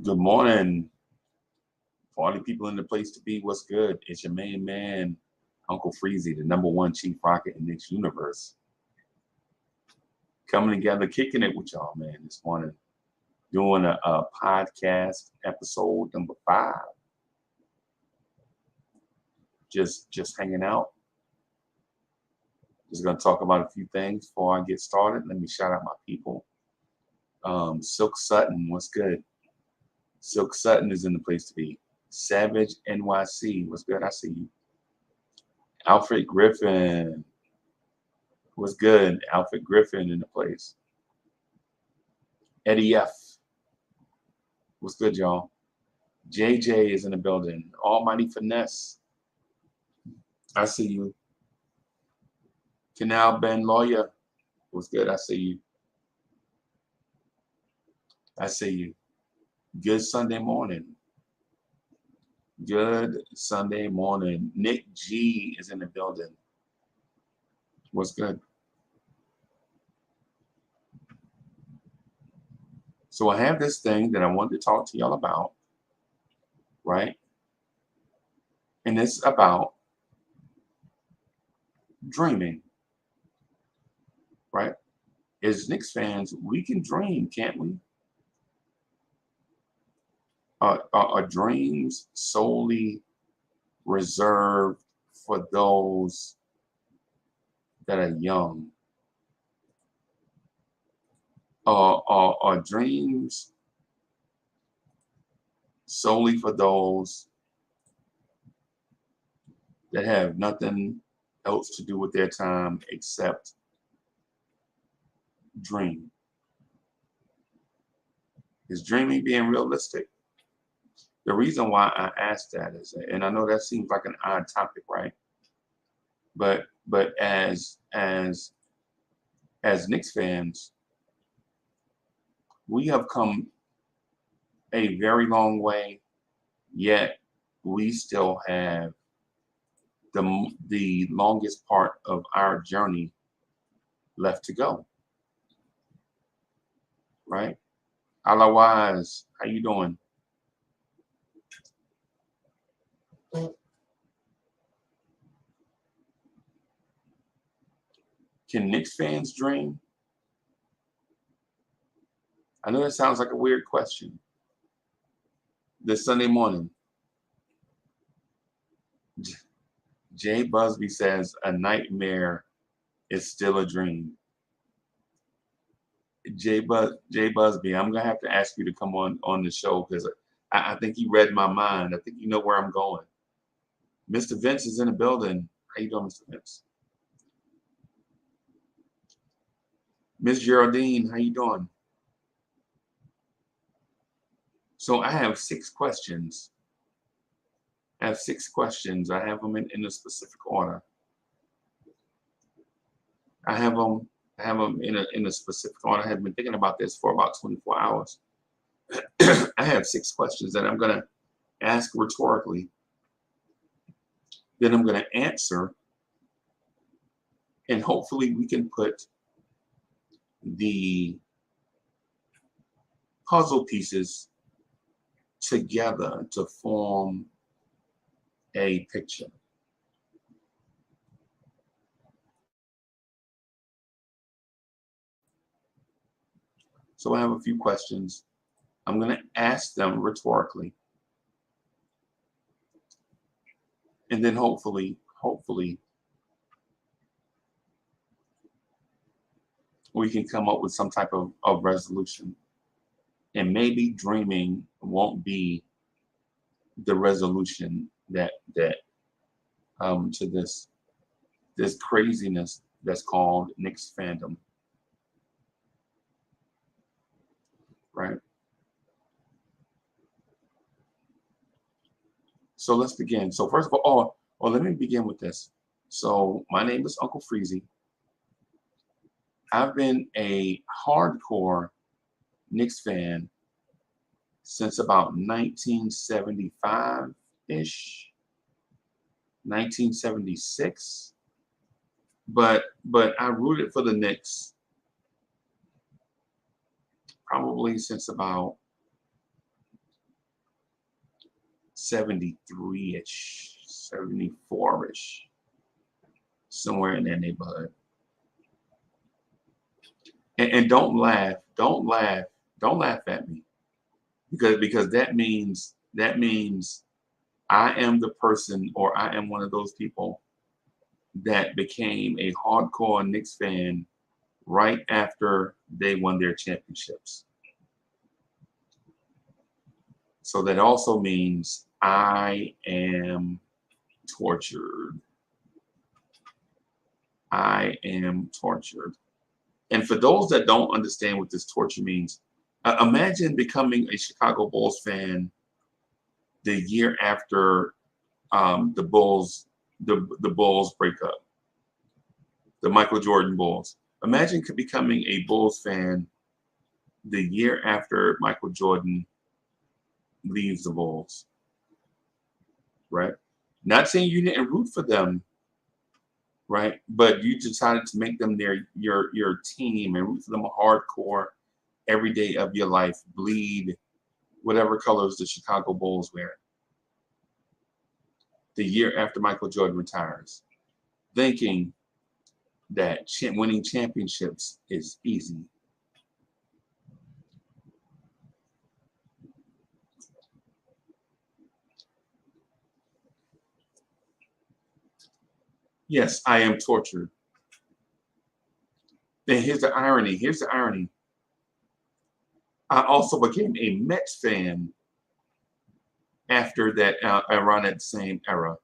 Good morning, party people in the place to be. What's good? It's your main man, Uncle Freezy, the number one chief rocket in Knicks universe. Coming together, kicking it with y'all, man, this morning. Doing a podcast episode number 5. Just hanging out. Just gonna talk about a few things before I get started. Let me shout out my people. Silk Sutton, what's good? Silk Sutton is in the place to be. Savage NYC, what's good? I see you. Alfred Griffin, what's good? Alfred Griffin in the place. Eddie F, what's good, y'all? JJ is in the building. Almighty Finesse, I see you. Canal Ben Lawyer, what's good? I see you. I see you. Good Sunday morning. Good Sunday morning. Nick G is in the building. What's good? So I have this thing that I wanted to talk to y'all about, right? And it's about dreaming, right? As Knicks fans, we can dream, can't we? Are dreams solely reserved for those that are young? Are dreams solely for those that have nothing else to do with their time except dream? Is dreaming being realistic? The reason why I asked that is, and I know that seems like an odd topic, right? But as Knicks fans, we have come a very long way, yet we still have the longest part of our journey left to go, right? Otherwise, how you doing? Can Knicks fans dream? I know that sounds like a weird question. This Sunday morning, Jay Busby says a nightmare is still a dream. Jay Busby, I'm gonna have to ask you to come on the show because I think you read my mind. I think you know where I'm going. Mr. Vince is in the building. How you doing, Mr. Vince? Miss Geraldine, how you doing? So I have 6 questions. I have 6 questions. I have them in a specific order. I have them in a specific order. I have been thinking about this for about 24 hours. I have 6 questions that I'm gonna ask rhetorically. Then I'm gonna answer, and hopefully we can put the puzzle pieces together to form a picture. So I have a few questions. I'm going to ask them rhetorically. And then hopefully, we can come up with some type of resolution. And maybe dreaming won't be the resolution that to this craziness that's called Knicks fandom, right? So let's begin. So first of all, let me begin with this. So my name is Uncle Freezy. I've been a hardcore Knicks fan since about 1975-ish, 1976. But I rooted for the Knicks probably since about 73-ish, 74-ish, somewhere in that neighborhood. And don't laugh, don't laugh, don't laugh at me, because that means I am the person, or I am one of those people that became a hardcore Knicks fan right after they won their championships. So that also means I am tortured. I am tortured. And for those that don't understand what this torture means, imagine becoming a Chicago Bulls fan the year after the Bulls break up, the Michael Jordan Bulls. Imagine becoming a Bulls fan the year after Michael Jordan leaves the Bulls, right? Not saying you didn't root for them, right? But you decided to make them your team and root for them hardcore every day of your life, bleed whatever colors the Chicago Bulls wear. The year after Michael Jordan retires, thinking that winning championships is easy. Yes, I am tortured. Then here's the irony. Here's the irony. I also became a Mets fan after that, around that same era,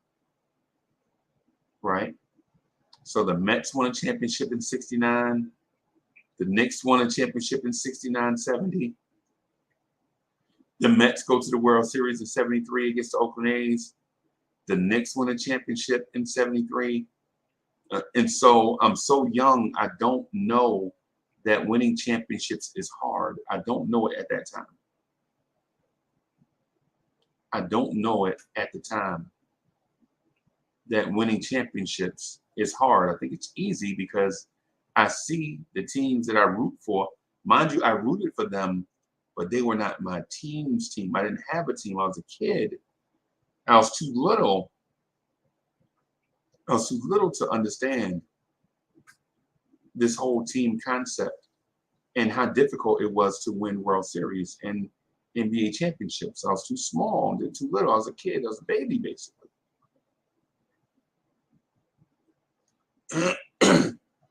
right? So the Mets won a championship in '69. The Knicks won a championship in '69-70. The Mets go to the World Series in '73 against the Oakland A's. The Knicks won a championship in '73. And so I'm so young, I don't know that winning championships is hard. I don't know it at that time. I don't know it at the time that winning championships is hard. I think it's easy because I see the teams that I root for. Mind you, I rooted for them, but they were not my team's team. I didn't have a team. I was a kid. I was too little. I was too little to understand this whole team concept and how difficult it was to win World Series and NBA championships. I was too small, too little. I was a kid. I was a baby, basically.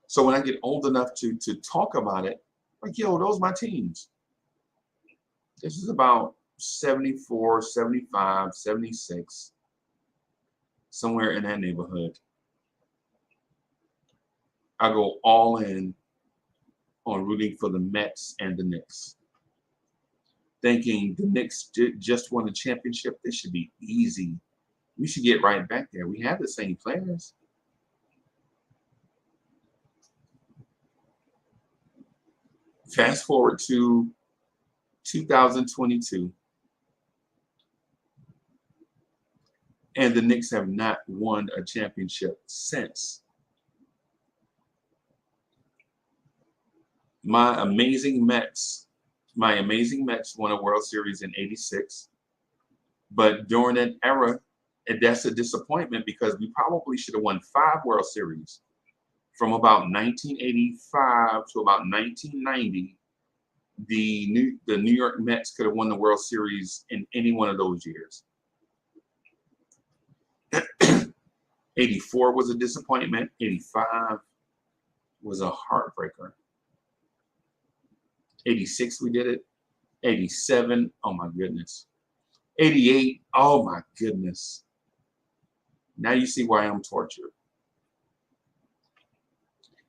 So when I get old enough to talk about it, like, yo, those are my teams. This is about 74, 75, 76, somewhere in that neighborhood. I go all in on rooting for the Mets and the Knicks, thinking the Knicks just won a championship. This should be easy. We should get right back there. We have the same players. Fast forward to 2022, and the Knicks have not won a championship since. My amazing Mets won a World Series in '86, but during that era, and that's a disappointment because we probably should have won 5 World Series. From about 1985 to about 1990, the New York Mets could have won the World Series in any one of those years. '84 was a disappointment. '85 was a heartbreaker. '86 we did it. '87, oh my goodness. '88, oh my goodness. Now you see why I'm tortured.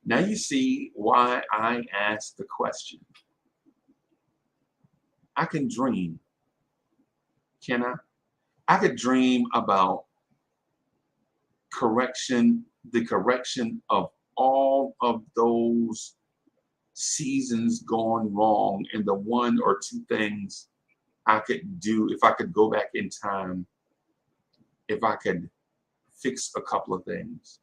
Now you see why I asked the question. I can dream. Can I? I could dream about the correction of all of those seasons gone wrong, and the 1 or 2 things I could do if I could go back in time, if I could fix a couple of things.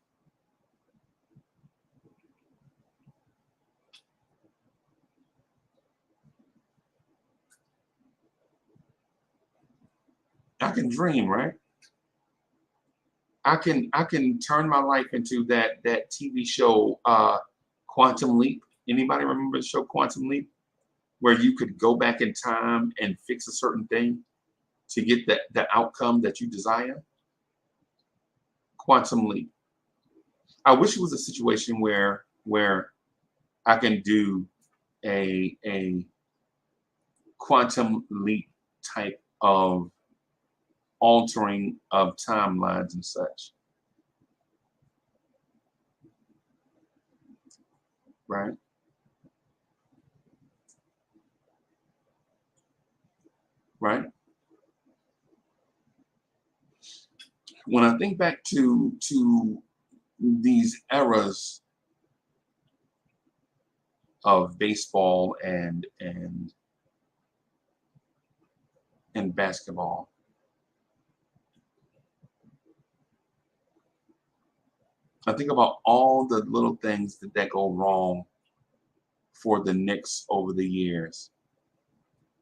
I can dream, right? I can turn my life into that TV show, Quantum Leap. Anybody remember the show Quantum Leap, where you could go back in time and fix a certain thing to get the outcome that you desire? Quantum Leap. I wish it was a situation where I can do a quantum leap type of altering of timelines and such, right? Right. When I think back to these eras of baseball and basketball, I think about all the little things that go wrong for the Knicks over the years.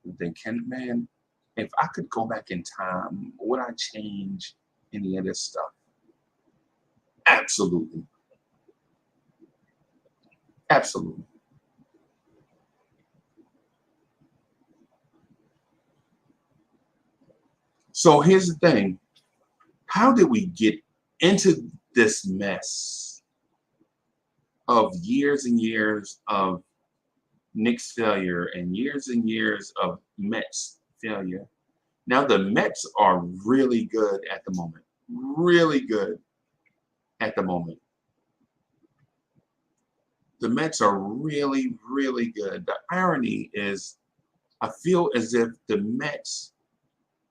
I'm thinking, man, if I could go back in time, would I change any of this stuff? Absolutely. Absolutely. So here's the thing. How did we get into this mess of years and years of Knicks failure and years of Mets failure? Now the Mets are really good at the moment. Really good at the moment. The Mets are really, really good. The irony is, I feel as if the Mets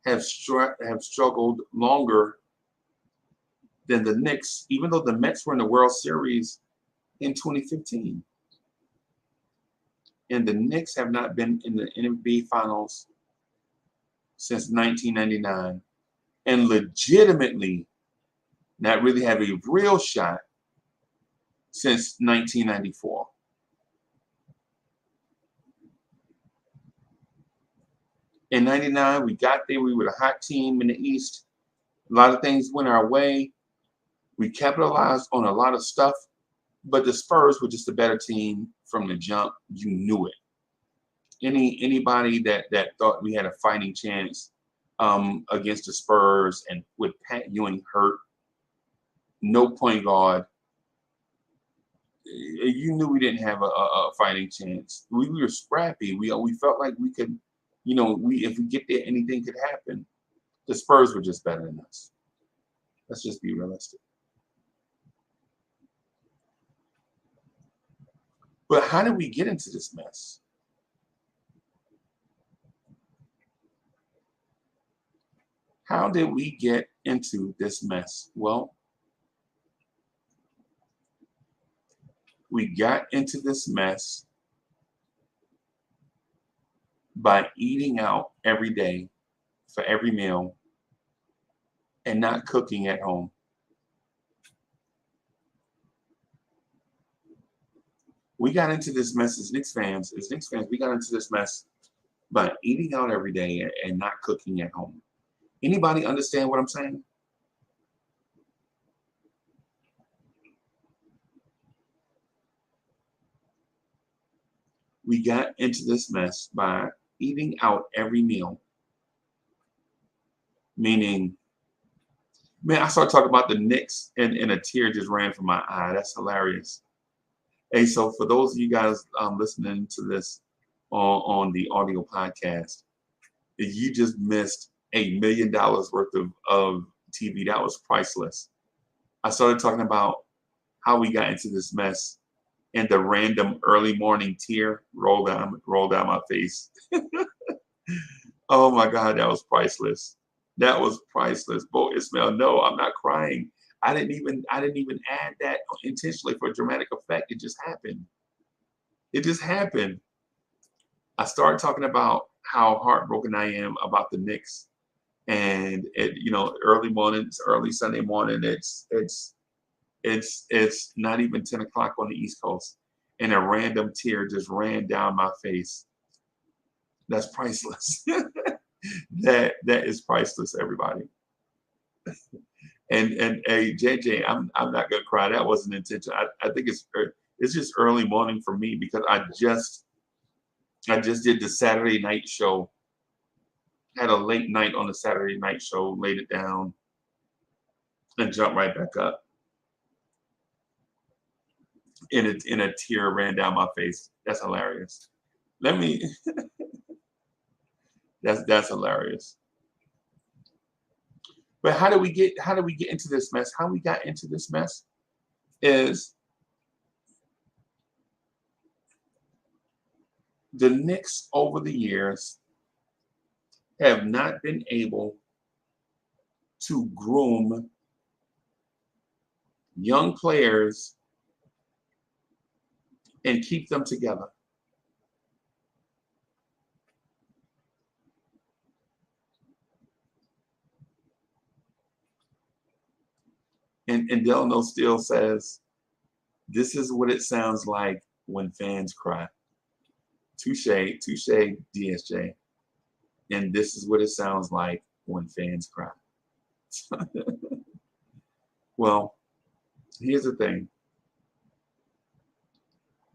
have struggled longer than the Knicks, even though the Mets were in the World Series in 2015. And the Knicks have not been in the NBA Finals since 1999, and legitimately not really have a real shot since 1994. In 99, we got there. We were the hot team in the East. A lot of things went our way. We capitalized on a lot of stuff, but the Spurs were just a better team from the jump. You knew it. Anybody that thought we had a fighting chance against the Spurs, and with Pat Ewing hurt, no point guard, you knew we didn't have a fighting chance. We were scrappy. We felt like we could, if we get there, anything could happen. The Spurs were just better than us. Let's just be realistic. But how did we get into this mess? How did we get into this mess? Well, we got into this mess by eating out every day for every meal and not cooking at home. We got into this mess as Knicks fans. We got into this mess by eating out every day and not cooking at home. Anybody understand what I'm saying? We got into this mess by eating out every meal. Meaning, man, I started talking about the Knicks and a tear just ran from my eye. That's hilarious. Hey, so for those of you guys listening to this on the audio podcast, you just missed $1 million worth of TV. That was priceless. I started talking about how we got into this mess, and the random early morning tear rolled down my face. Oh my God, that was priceless. That was priceless. Bo Ismail, no, I'm not crying. I didn't even add that intentionally for dramatic effect. It just happened. It just happened. I started talking about how heartbroken I am about the Knicks, and early mornings, early Sunday morning, it's not even 10 o'clock on the East Coast, and a random tear just ran down my face. That's priceless. that is priceless, everybody. And hey, JJ, I'm not gonna cry. That wasn't intentional. I think it's just early morning for me because I just did the Saturday night show. Had a late night on the Saturday night show, laid it down, and jumped right back up. And a tear ran down my face. That's hilarious. Let me. That's hilarious. But how do we get into this mess? How we got into this mess is the Knicks over the years have not been able to groom young players and keep them together. And Delano still says, this is what it sounds like when fans cry. Touche, DSJ. And this is what it sounds like when fans cry. Well, here's the thing.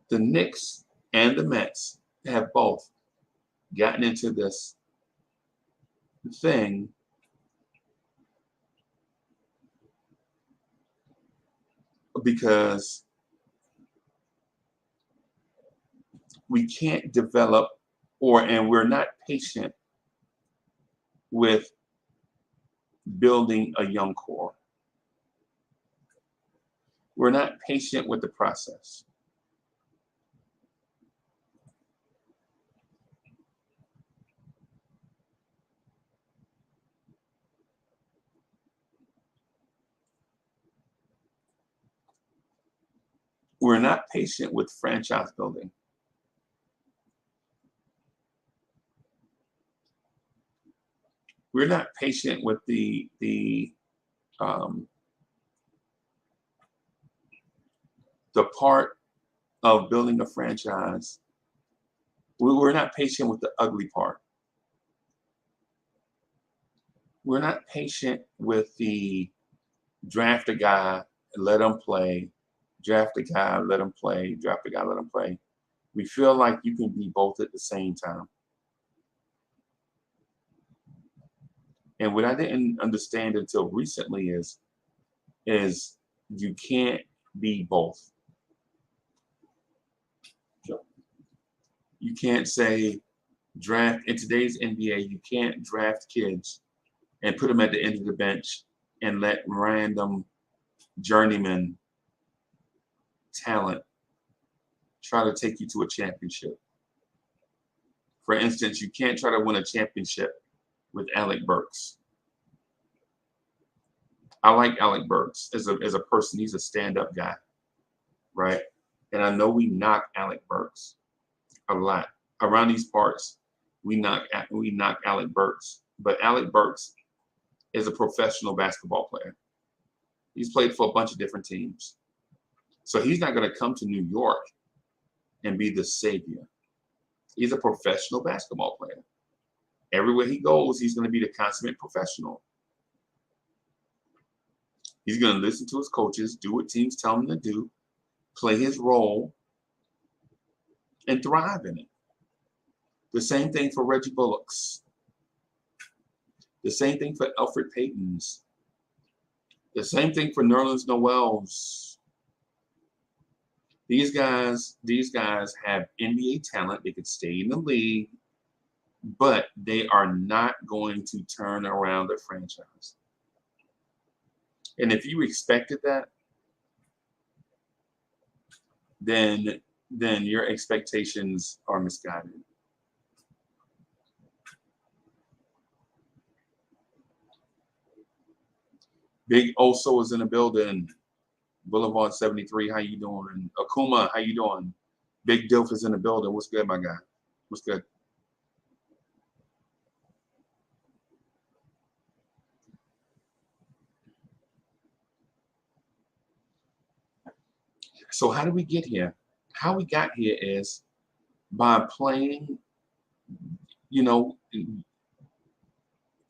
The Knicks and the Mets have both gotten into this thing because we can't develop and we're not patient with building a young core. We're not patient with the process. We're not patient with franchise building. We're not patient with the part of building a franchise. We're not patient with the ugly part. We're not patient with the draft a guy, let him play, draft a guy, let him play, draft a guy, let him play. We feel like you can be both at the same time. And what I didn't understand until recently is you can't be both. You can't say draft in today's NBA, you can't draft kids and put them at the end of the bench and let random journeyman talent try to take you to a championship. For instance, you can't try to win a championship with Alec Burks. I like Alec Burks as a person. He's a stand-up guy, right? And I know we knock Alec Burks a lot. Around these parts, we knock Alec Burks. But Alec Burks is a professional basketball player. He's played for a bunch of different teams. So he's not going to come to New York and be the savior. He's a professional basketball player. Everywhere he goes, he's going to be the consummate professional. He's going to listen to his coaches, do what teams tell him to do, play his role, and thrive in it. The same thing for Reggie Bullock's. The same thing for Elfrid Payton's. The same thing for Nerlens Noel's. These guys have NBA talent. They could stay in the league, but they are not going to turn around their franchise. And if you expected that, then your expectations are misguided. Big Oso is in the building. Boulevard 73, how you doing? Akuma, how you doing? Big Dilf is in the building. What's good, my guy? What's good? So how did we get here? How we got here is by playing,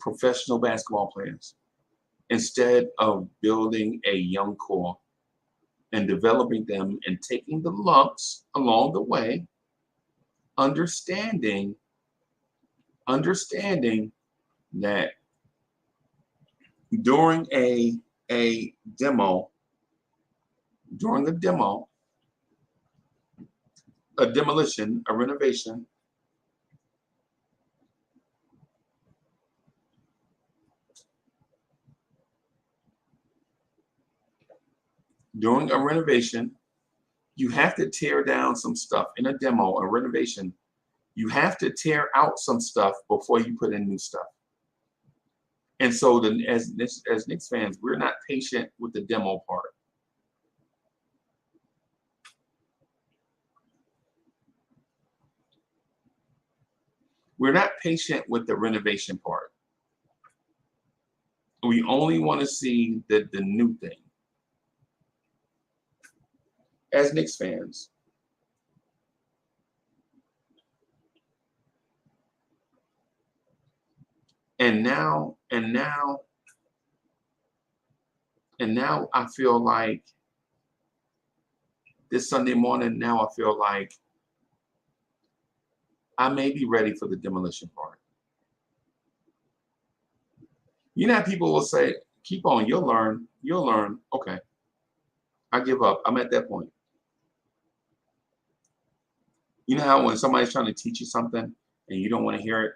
professional basketball players instead of building a young core and developing them and taking the lumps along the way, understanding that during a demo, a demolition, a renovation, during a renovation, you have to tear down some stuff. In a demo, a renovation, you have to tear out some stuff before you put in new stuff. And so then as Knicks fans, we're not patient with the demo part. We're not patient with the renovation part. We only want to see the new thing. As Knicks fans, and now I feel like this Sunday morning, now I feel like I may be ready for the demolition part. You know how people will say, keep on, you'll learn. Okay, I give up. I'm at that point. You know how when somebody's trying to teach you something and you don't want to hear it,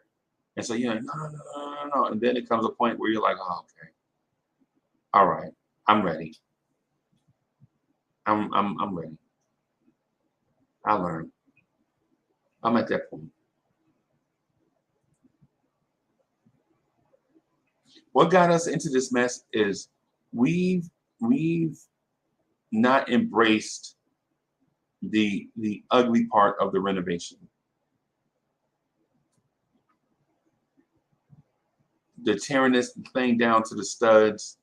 and so you're like, no, and then it comes a point where you're like, oh, okay, all right, I'm ready. I'm ready. I learned. I'm at that point. What got us into this mess is we've not embraced the ugly part of the renovation. The tearing this thing down to the studs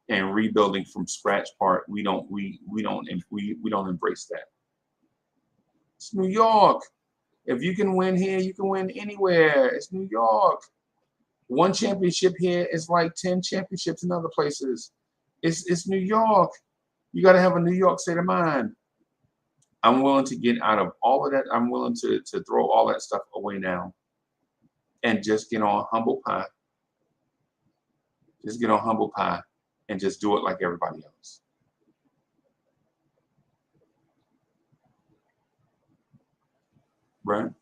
and rebuilding from scratch part, we don't embrace that. It's New York. If you can win here, you can win anywhere. It's New York. One championship here is like 10 championships in other places. It's New York. You got to have a New York state of mind. I'm willing to get out of all of that. I'm willing to throw all that stuff away now and just get on humble pie. Just get on humble pie and just do it like everybody else. Right?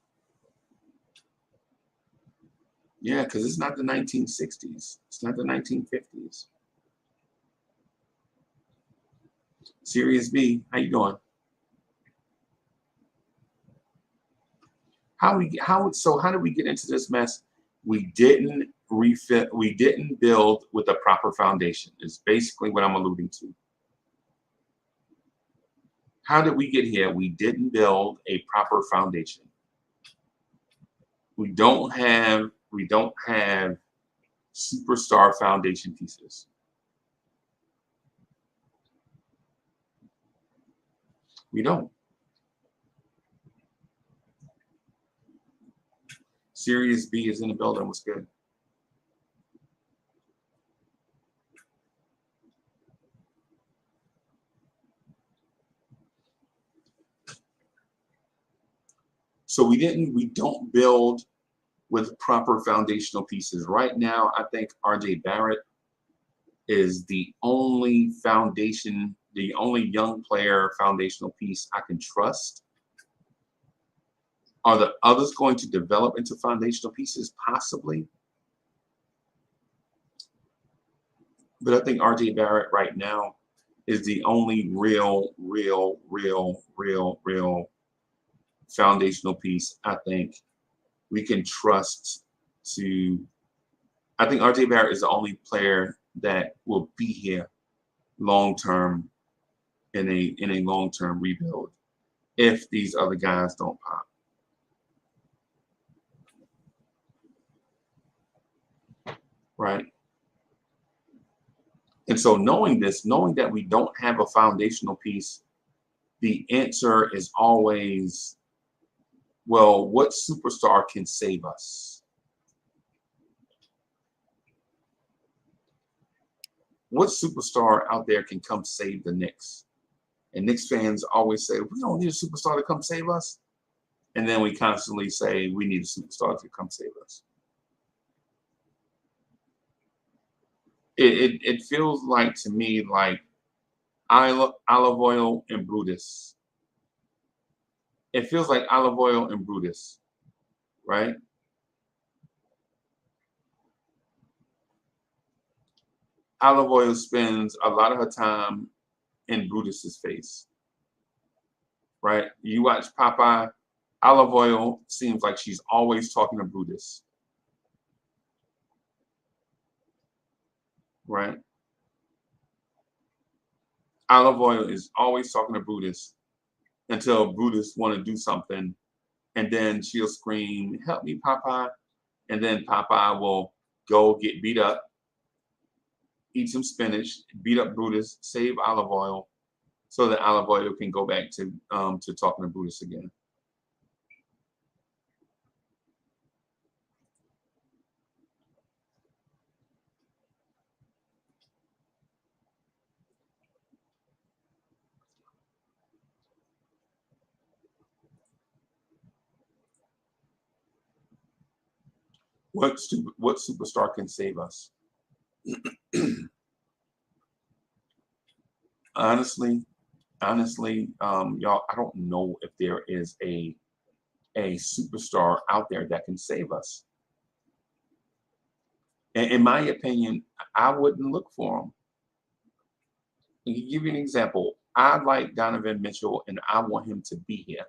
Yeah, because it's not the 1960s. It's not the 1950s. Series B, how you doing? How did we get into this mess? We didn't build with a proper foundation, is basically what I'm alluding to. How did we get here? We didn't build a proper foundation. We don't have superstar foundation pieces. We don't. Series B is in the building. What's good? So we don't build with proper foundational pieces. Right now, I think RJ Barrett is the only young player foundational piece I can trust. Are the others going to develop into foundational pieces? Possibly. But I think RJ Barrett right now is the only real foundational piece I think we can trust to. I think RJ Barrett is the only player that will be here long term in a long term rebuild if these other guys don't pop. Right? And so knowing that we don't have a foundational piece, the answer is always, well, what superstar can save us? what superstar out there can come save the Knicks? And Knicks fans always say, we don't need a superstar to come save us. And then we constantly say, we need a superstar to come save us. It feels like, to me, like olive oil and Brutus. It feels like olive oil and Brutus, right? Olive oil spends a lot of her time in Brutus's face, right? You watch Popeye, olive oil seems like she's always talking to Brutus, right? Olive oil is always talking to Brutus until Brutus want to do something, and then she'll scream, "Help me, Popeye!" And then Popeye will go get beat up, eat some spinach, beat up Brutus, save olive oil, so that olive oil can go back to talking to Brutus again. What superstar can save us? honestly, y'all, I don't know if there is a superstar out there that can save us. In my opinion, I wouldn't look for him. To give you an example, I like Donovan Mitchell and I want him to be here,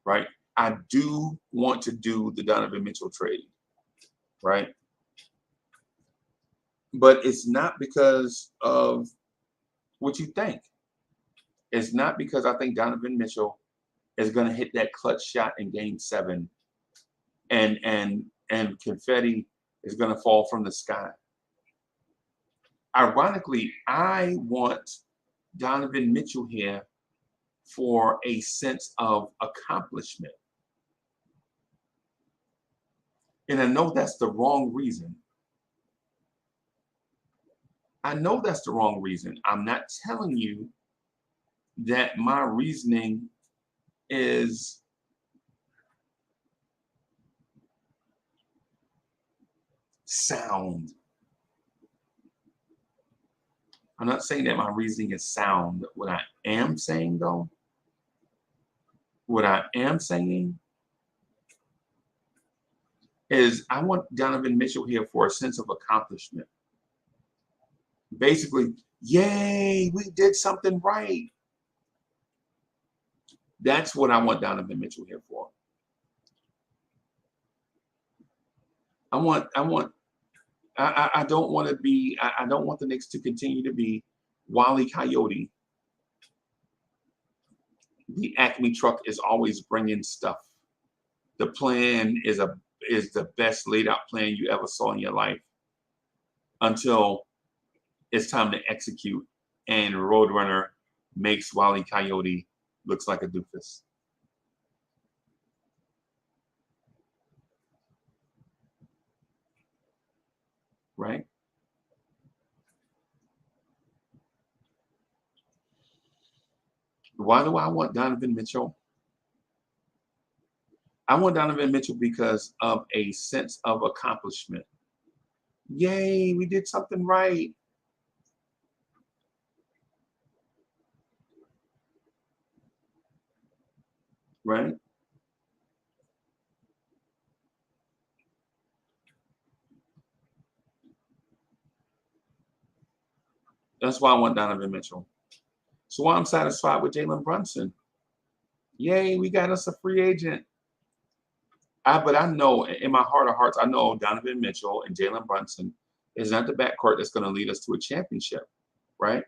right? I do want to do the Donovan Mitchell trade, right? But it's not because of what you think. It's not because I think Donovan Mitchell is going to hit that clutch shot in Game 7, and confetti is going to fall from the sky. Ironically, I want Donovan Mitchell here for a sense of accomplishment. And I know that's the wrong reason. I know that's the wrong reason. I'm not telling you that my reasoning is sound. I'm not saying that my reasoning is sound. What I am saying, though, is I want Donovan Mitchell here for a sense of accomplishment. Basically, yay, we did something right. That's what I want Donovan Mitchell here for. I don't want to be, I don't want the Knicks to continue to be Wile E. Coyote. The Acme truck is always bringing stuff. The plan is the best laid out plan you ever saw in your life until it's time to execute, and Roadrunner makes Wile E. Coyote looks like a doofus. Right? Why do I want Donovan Mitchell? I want Donovan Mitchell because of a sense of accomplishment. Yay, we did something right. Right? That's why I want Donovan Mitchell. So why I'm satisfied with Jalen Brunson. Yay, we got us a free agent. But I know in my heart of hearts, I know Donovan Mitchell and Jalen Brunson is not the backcourt that's going to lead us to a championship, right?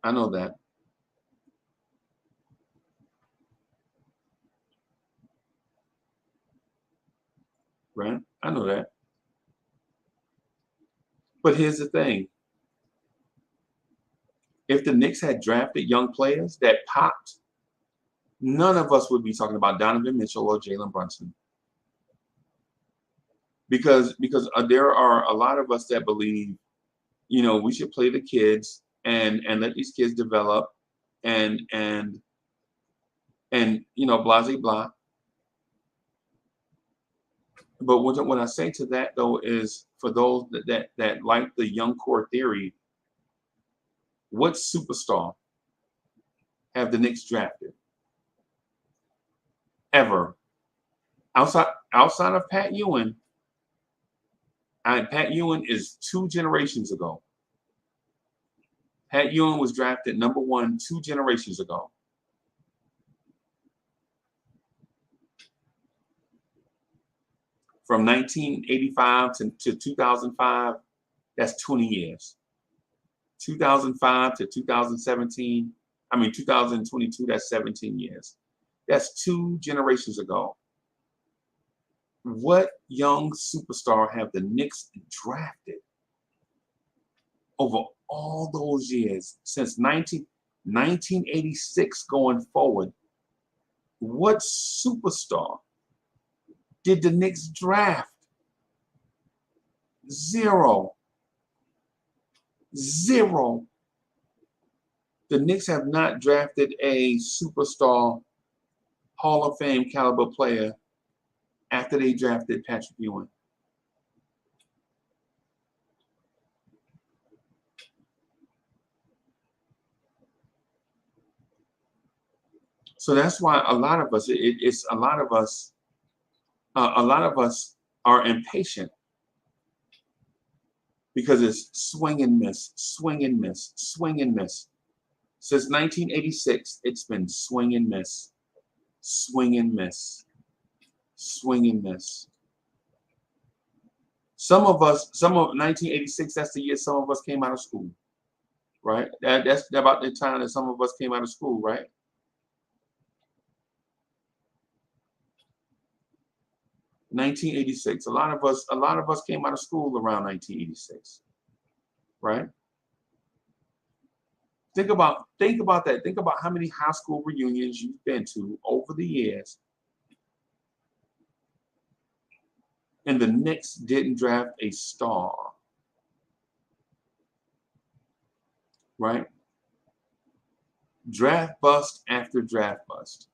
I know that. Right? I know that. But here's the thing. If the Knicks had drafted young players that popped, none of us would be talking about Donovan Mitchell or Jalen Brunson. because there are a lot of us that believe, we should play the kids and let these kids develop and blase blah. But what I say to that though is for those that like the young core theory, what superstar have the Knicks drafted ever outside of Pat Ewing? Pat Ewing is 2 generations ago. Pat Ewing was drafted number 1 2 generations ago. From 1985 to 2005, that's 20 years. 2005 to 2017, 2022, that's 17 years. That's 2 generations ago. What young superstar have the Knicks drafted over all those years since 1986 going forward? What superstar did the Knicks draft? Zero. The Knicks have not drafted a superstar Hall of Fame caliber player after they drafted Patrick Ewing. So that's why a lot of us, a lot of us are impatient because it's swing and miss, swing and miss, swing and miss. Since 1986, it's been swing and miss, swing and miss, swing and miss. Some of 1986, that's the year some of us came out of school, right? That's about the time that some of us came out of school, right? (1986). A lot of us came out of school around 1986, right? Think about that. Think about how many high school reunions you've been to over the years, and the Knicks didn't draft a star, right? Draft bust after draft bust.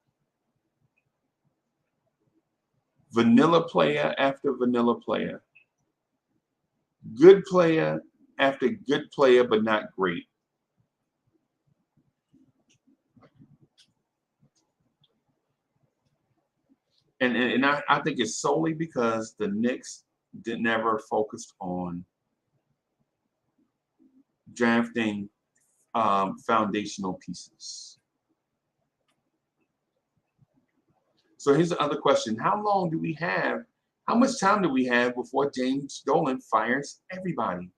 Vanilla player after vanilla player. Good player after good player, but not great. And I think it's solely because the Knicks never focused on drafting foundational pieces. So here's the other question. How much time do we have before James Dolan fires everybody?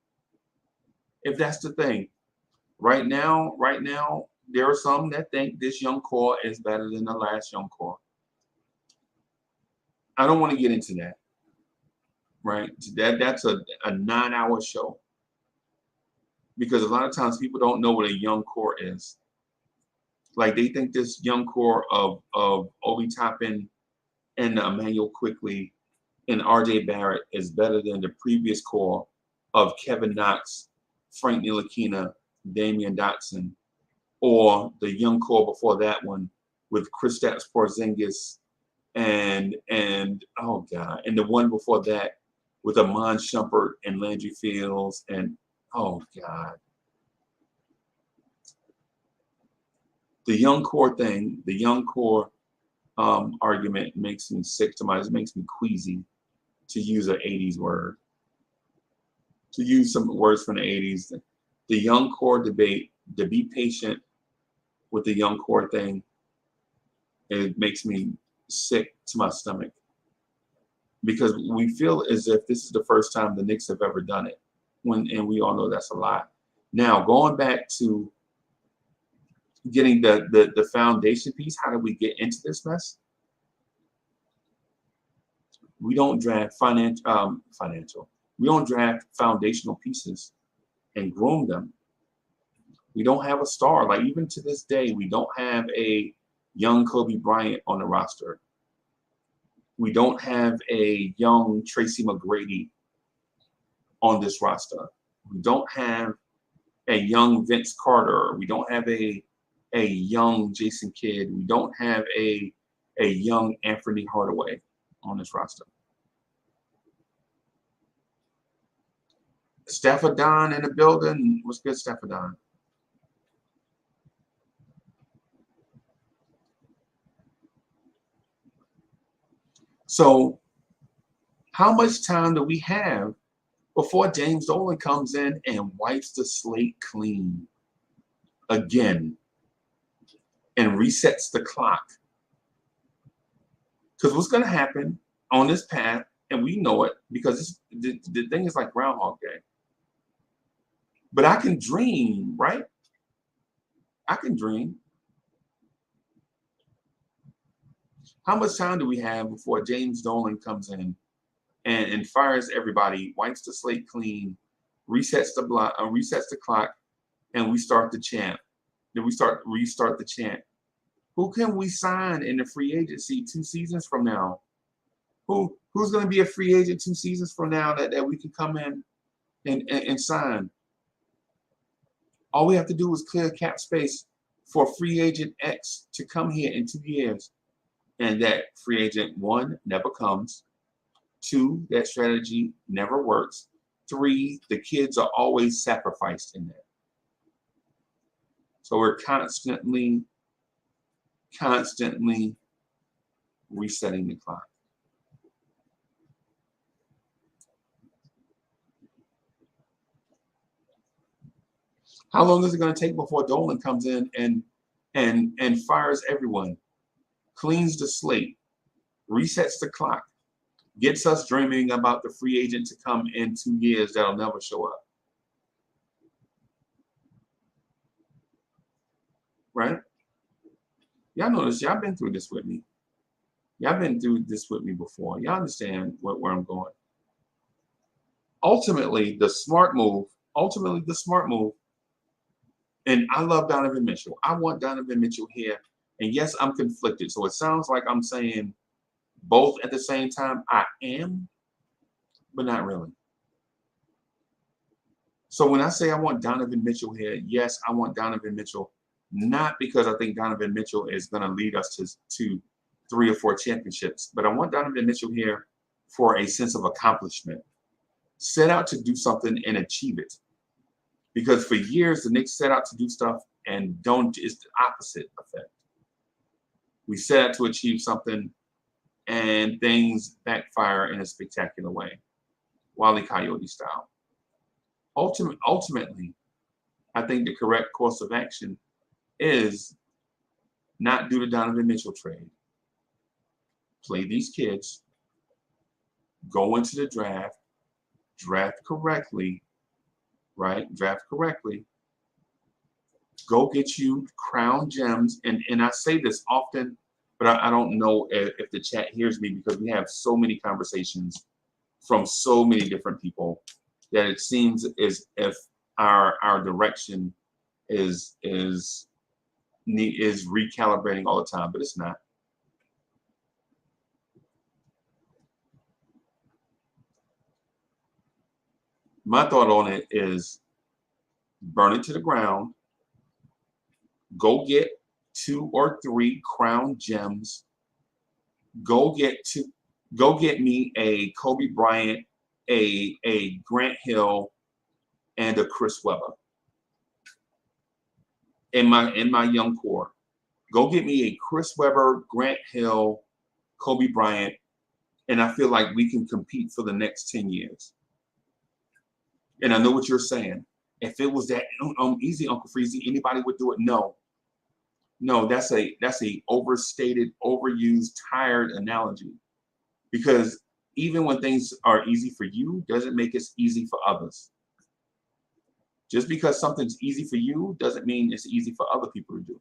If that's the thing. Right now, there are some that think this young core is better than the last young core. I don't want to get into that, right? That's a 9-hour show. Because a lot of times people don't know what a young core is. Like they think this young core of Obi Toppin and Emmanuel Quickley and RJ Barrett is better than the previous core of Kevin Knox, Frank Ntilikina, Damian Dotson, or the young core before that one with Kristaps Porzingis and oh god, and the one before that with Amon Shumpert and Landry Fields and oh god. The young core thing, the young core argument makes me sick to my, it makes me queasy, to use an 80s word. To use some words from the 80s. The young core debate, to be patient with the young core thing, it makes me sick to my stomach. Because we feel as if this is the first time the Knicks have ever done it. And we all know that's a lie. Now, going back to getting the foundation piece, how did we get into this mess? We don't draft financial. We don't draft foundational pieces and groom them. We don't have a star. Like even to this day, we don't have a young Kobe Bryant on the roster. We don't have a young Tracy McGrady on this roster. We don't have a young Vince Carter. We don't have a young Jason Kidd. We don't have a young Anthony Hardaway on this roster. Stephadon in the building. What's good, Stephadon? So how much time do we have before James Dolan comes in and wipes the slate clean again and resets the clock? Because what's going to happen on this path, and we know it because the thing is like Groundhog Day. But I can dream, right? I can dream. How much time do we have before James Dolan comes in and fires everybody, wipes the slate clean, resets the clock, and we start the chant? Then we restart the chant. Who can we sign in the free agency 2 seasons from now? Who's going to be a free agent 2 seasons from now that we can come in and sign? All we have to do is clear cap space for free agent X to come here in 2 years. And that free agent, 1, never comes. 2, that strategy never works. 3, the kids are always sacrificed in that. So we're constantly resetting the clock. How long is it going to take before Dolan comes in and fires everyone, cleans the slate, resets the clock, gets us dreaming about the free agent to come in 2 years that'll never show up? Right? Y'all know this. Y'all been through this with me. Y'all been through this with me before. Y'all understand where I'm going. Ultimately, the smart move, and I love Donovan Mitchell. I want Donovan Mitchell here. And yes, I'm conflicted. So it sounds like I'm saying both at the same time. I am, but not really. So when I say I want Donovan Mitchell here, yes, I want Donovan Mitchell, not because I think Donovan Mitchell is going to lead us to 3 or 4 championships, but I want Donovan Mitchell here for a sense of accomplishment. Set out to do something and achieve it. Because for years, the Knicks set out to do stuff and don't. It's the opposite effect. We set out to achieve something and things backfire in a spectacular way. Wile E. Coyote style. Ultimately, I think the correct course of action is not do the Donovan Mitchell trade. Play these kids, go into the draft correctly, right? Draft correctly. Go get you crown gems. And I say this often, but I don't know if the chat hears me because we have so many conversations from so many different people that it seems as if our direction is recalibrating all the time, but it's not. My thought on it is burn it to the ground. Go get 2 or 3 crown gems. Go get me a Kobe Bryant, a Grant Hill, and a Chris Webber in my young core. Go get me a Chris Webber, Grant Hill, Kobe Bryant, and I feel like we can compete for the next 10 years. And I know what you're saying. If it was that easy, Uncle Freezy, anybody would do it. No, that's a overstated, overused, tired analogy. Because even when things are easy for you, doesn't make it easy for others. Just because something's easy for you doesn't mean it's easy for other people to do.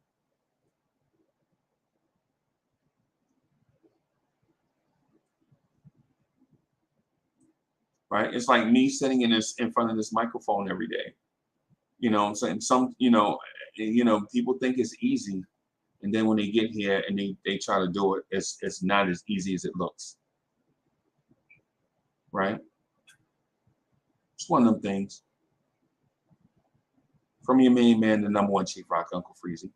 Right? It's like me sitting in front of this microphone every day. You know what I'm saying? People think it's easy. And then when they get here and they try to do it, it's not as easy as it looks. right? It's one of them things. From your main man, the number one Chief Rock, Uncle Freezy.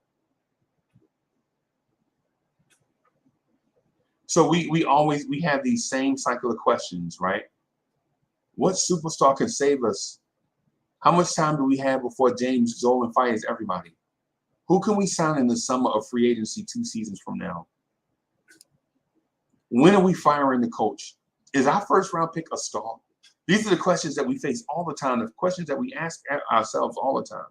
So we have these same cycle of questions, right? What superstar can save us? How much time do we have before James Dolan fires everybody? Who can we sign in the summer of free agency 2 seasons from now? When are we firing the coach? Is our first round pick a star? These are the questions that we face all the time, the questions that we ask ourselves all the time.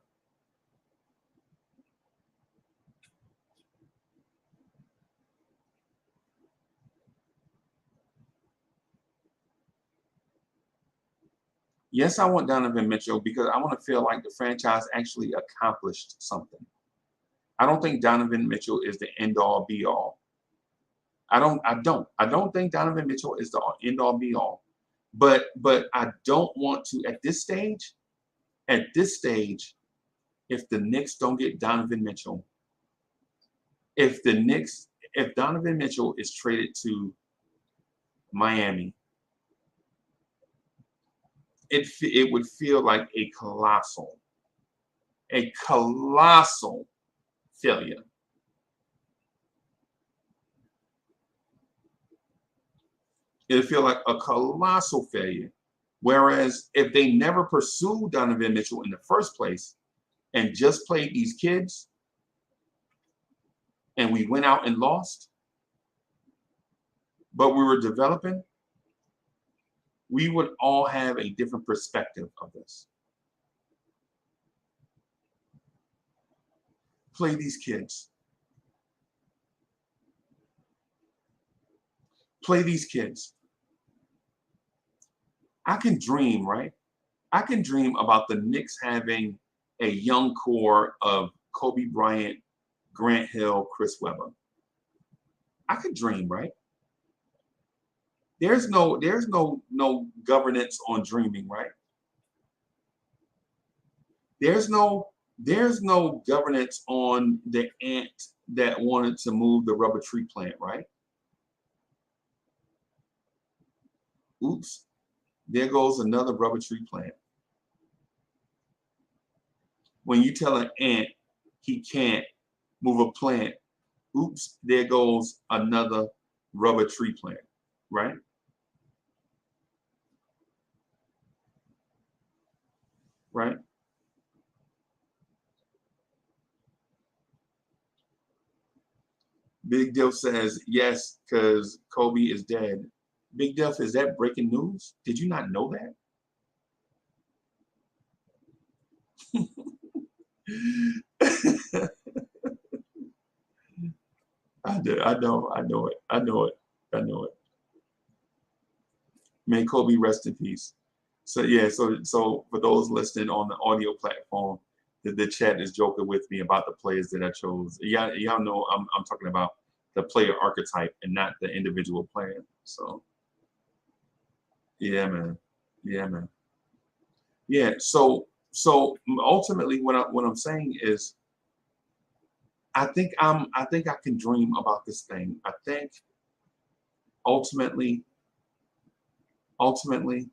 Yes, I want Donovan Mitchell because I want to feel like the franchise actually accomplished something. I don't think Donovan Mitchell is the end all be all. I don't think Donovan Mitchell is the end all be all. But I don't want to at this stage, if the Knicks don't get Donovan Mitchell, if Donovan Mitchell is traded to Miami, it would feel like a colossal failure. It'll feel like a colossal failure. Whereas if they never pursued Donovan Mitchell in the first place and just played these kids and we went out and lost, but we were developing, we would all have a different perspective of this. Play these kids. Play these kids. I can dream, right? I can dream about the Knicks having a young core of Kobe Bryant, Grant Hill, Chris Webber. I could dream, right? There's no governance on dreaming, right? There's no governance on the ant that wanted to move the rubber tree plant, right? Oops, there goes another rubber tree plant. When you tell an ant he can't move a plant, oops, there goes another rubber tree plant, right? Right? Big Diff says yes, because Kobe is dead. Big Diff, is that breaking news? Did you not know that? I did. I know it. May Kobe rest in peace. So yeah, so for those listening on the audio platform, the chat is joking with me about the players that I chose. Y'all know I'm talking about the player archetype and not the individual player. So yeah, man. Yeah, man. Yeah. So ultimately, what I'm saying is, I think I can dream about this thing. I think ultimately, ultimately,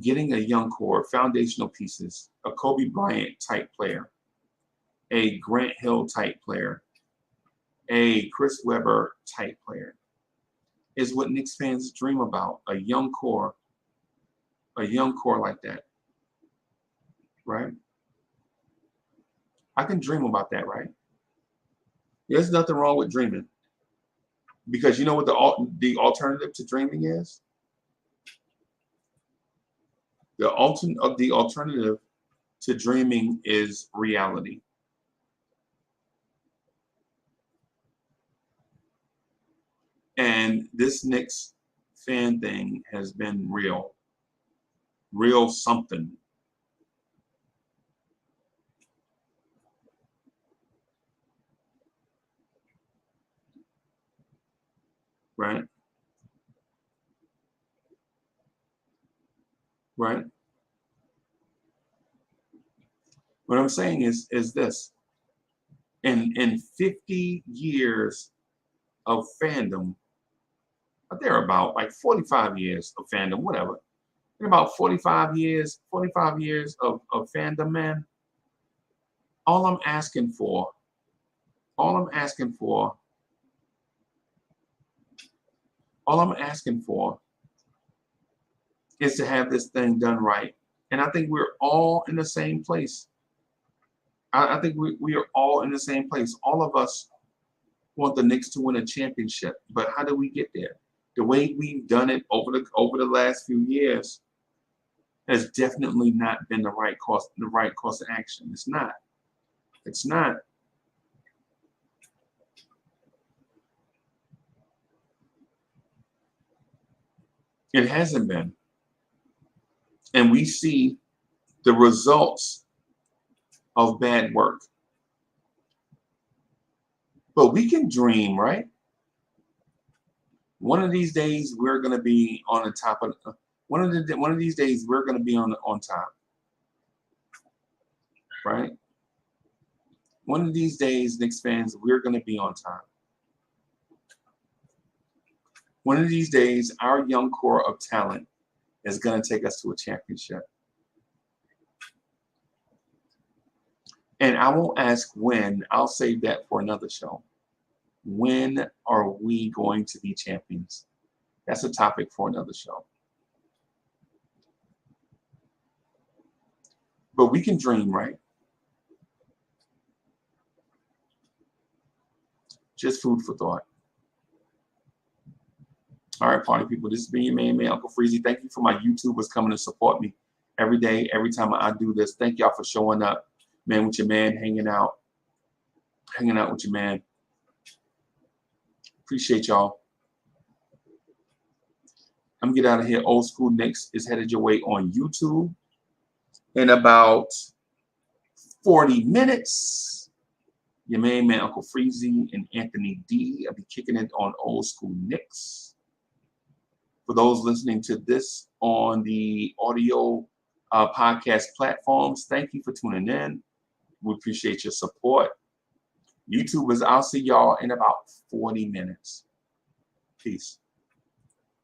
getting a young core, foundational pieces, a Kobe Bryant type player, a Grant Hill type player, a Chris Webber type player, is what Knicks fans dream about. A young core like that, right? I can dream about that, right? There's nothing wrong with dreaming, because you know what the alternative to dreaming is? The alternative to dreaming is reality. And this Knicks fan thing has been real something. Right? Right? What I'm saying is this. In 50 years of fandom, but they're about like 45 years of fandom, whatever. In about 45 years of fandom, man, all I'm asking for, all I'm asking for is to have this thing done right. And I think we're all in the same place. I think we are all in the same place. All of us want the Knicks to win a championship, but how do we get there? The way we've done it over the last few years has definitely not been the right course of action. It's not. It's not. It hasn't been. And we see the results of bad work. But we can dream, right? One of these days we're going to be on the top of one of these days we're going to be on top. Right? One of these days, Knicks fans, we're going to be on top. One of these days, our young core of talent is going to take us to a championship. And I won't ask when. I'll save that for another show. When are we going to be champions? That's a topic for another show. But we can dream, right? Just food for thought. All right, party people, this has been your man, Uncle Freezy. Thank you for my YouTubers coming to support me every day, every time I do this. Thank y'all for showing up, man, with your man, hanging out with your man. Appreciate y'all. I'm gonna get out of here. Old School Knicks is headed your way on YouTube in about 40 minutes. Your man, Uncle Freezy and Anthony D. I'll be kicking it on Old School Knicks. For those listening to this on the audio podcast platforms, thank you for tuning in. We appreciate your support. YouTubers, I'll see y'all in about 40 minutes. Peace.